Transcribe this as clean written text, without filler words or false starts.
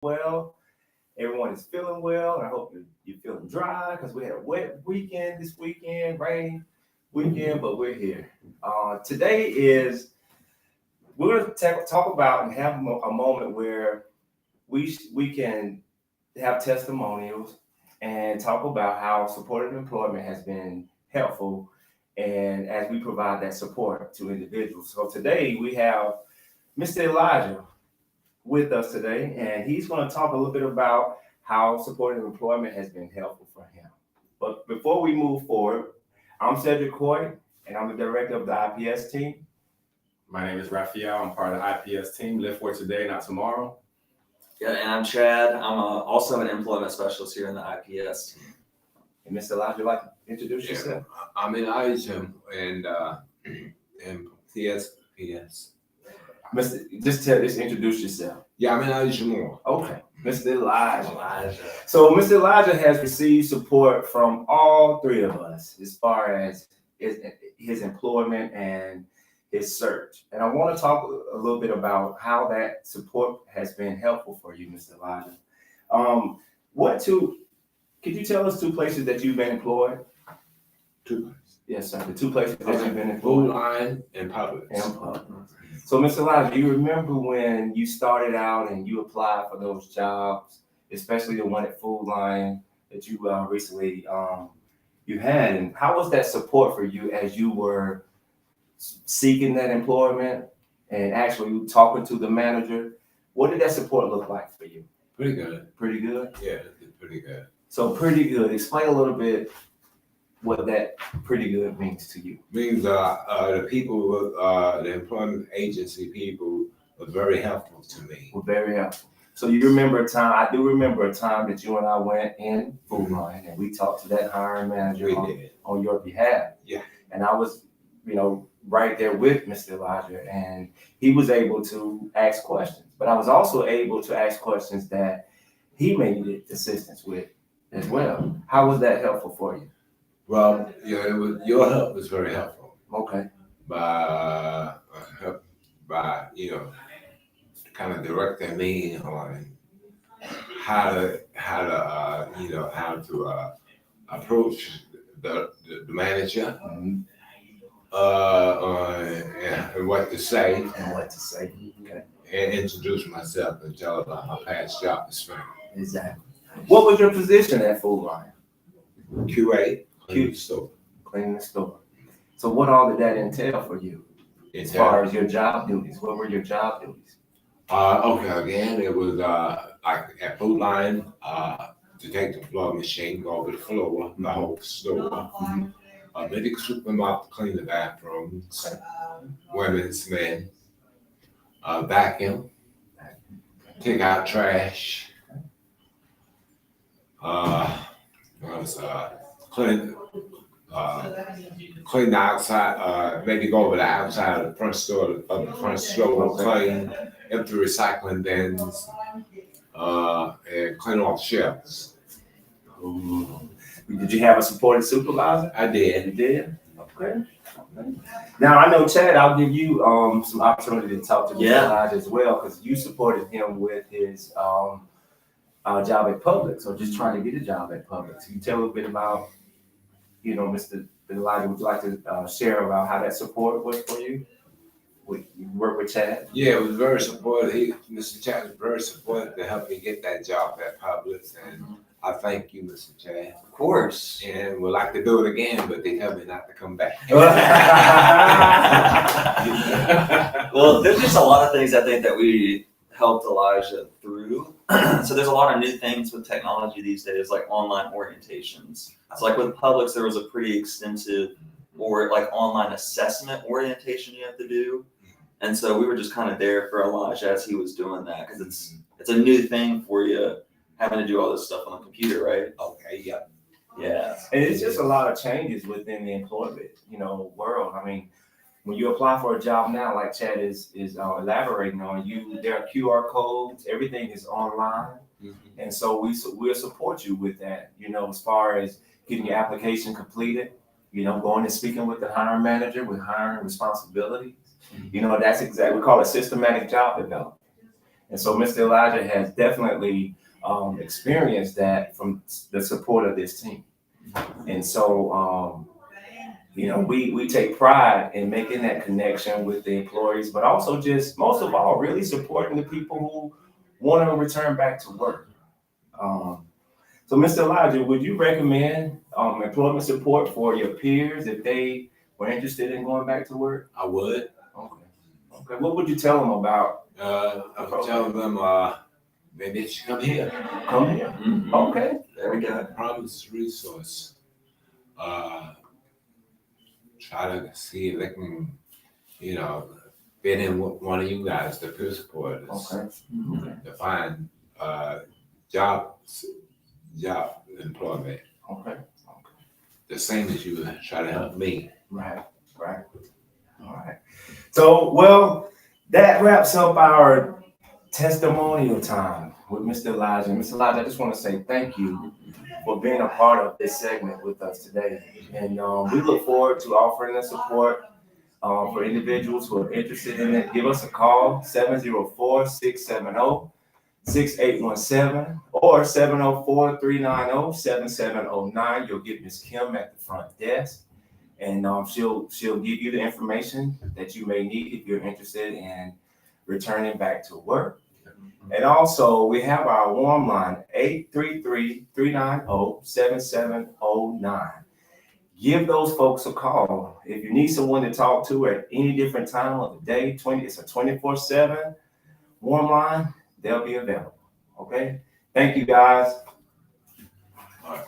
well. Everyone is feeling well, and I hope you're feeling dry because we had a wet weekend this weekend, rain weekend, but we're here. Today is we're going to talk about and have a moment where we can have testimonials and talk about how supportive employment has been helpful, and as we provide that support to individuals. So today we have Mr. Elijah with us today, and he's going to talk a little bit about how supportive employment has been helpful for him. But before we move forward, I'm Cedric Coy, and I'm the director of the IPS team. My name is Raphael. I'm part of the IPS team. Live for today, not tomorrow. Yeah, and I'm Chad. I'm also an employment specialist here in the IPS team. And Mr. Elijah, would like to introduce yourself? I'm Elijah and PS. Just introduce yourself. Yeah, I'm Elijah Moore. Okay, Mr. Elijah. So Mr. Elijah has received support from all three of us as far as his employment and his search. And I want to talk a little bit about how that support has been helpful for you, Mr. Elijah. Could you tell us two places that you've been employed? Two places. Yes, sir. The two places that you've been employed. Food line and Publix. So, Mr. Elijah, you remember when you started out and you applied for those jobs, especially the one at Food Line that you recently you had, and how was that support for you as you were seeking that employment and actually talking to the manager? What did that support look like for you? Pretty good. Pretty good? Yeah, pretty good. So pretty good. Explain a little bit what that pretty good means to you. Means the people with the employment agency people were very helpful to me. Were very helpful. So you remember a time, I do remember a time that you and I went in Food Line and we talked to that hiring manager on your behalf. Yeah. And I was, right there with Mr. Elijah, and he was able to ask questions, but I was also able to ask questions that he may need assistance with as well. How was that helpful for you? Well, your help was very helpful. Okay. By kind of directing me on how to approach the manager. Mm-hmm. And what to say. Okay. And introduce myself and tell about my past job experience. Exactly. What was your position at Food Line? QA, cleaning the store. Cleaning the store. So what all did that entail for you as far as your job duties? What were your job duties? Again, it was like at Food Line, to take the floor machine, go over the floor, the whole store. Mm-hmm. Medical supermarket to clean the bathrooms, women's, men, vacuum, take out trash, clean the outside, maybe go over the outside of the front store, clean, empty recycling bins, and clean off shelves. Did you have a supporting supervisor? I did. You did? Okay. Now, I know, Chad, I'll give you some opportunity to talk to Mr. Elijah as well, because you supported him with his job at Publix, or just trying to get a job at Publix. Can you tell a little bit about, Mr. Elijah, would you like to share about how that support was for you? You work with Chad? Yeah, it was very supportive. Mr. Chad was very supportive to help me get that job at Publix, and I thank you, Mr. Chad. Of course. And would like to do it again, but they tell me not to come back. Well, there's just a lot of things I think that we helped Elijah through. So there's a lot of new things with technology these days, like online orientations. So like with Publix, there was a pretty extensive online assessment orientation you have to do. And so we were just kind of there for Elijah as he was doing that, because it's a new thing for you, having to do all this stuff on the computer, right? Okay, yeah. Yeah. And it's just a lot of changes within the employment, world. I mean, when you apply for a job now, like Chad is elaborating on, there are QR codes, everything is online. Mm-hmm. And so we'll support you with that, as far as getting your application completed, going and speaking with the hiring manager with hiring responsibilities. That's exactly, we call it systematic job development. And so Mr. Elijah has definitely experienced that from the support of this team. And so, we take pride in making that connection with the employees, but also just most of all, really supporting the people who want to return back to work. So, Mr. Elijah, would you recommend employment support for your peers if they were interested in going back to work? I would. Okay. What would you tell them about? I would tell them maybe they should come here. Come here. Mhm. Okay. There we go. Promise resource. Try to see if they can, fit in with one of you guys, the peer supporters, Okay. to find job employment. Okay. The same as you try to help me. Right. All right. So, well, that wraps up our testimonial time with Mr. Elijah. Mr. Elijah, I just want to say thank you for being a part of this segment with us today. And we look forward to offering the support for individuals who are interested in it. Give us a call, 704-670-6817 or 704-390-7709. You'll get Ms. Kim at the front desk. And she'll give you the information that you may need if you're interested in returning back to work. And also, we have our warm line, 833-390-7709. Give those folks a call. If you need someone to talk to at any different time of the day, it's a 24/7 warm line, they'll be available. Okay? Thank you, guys. All right.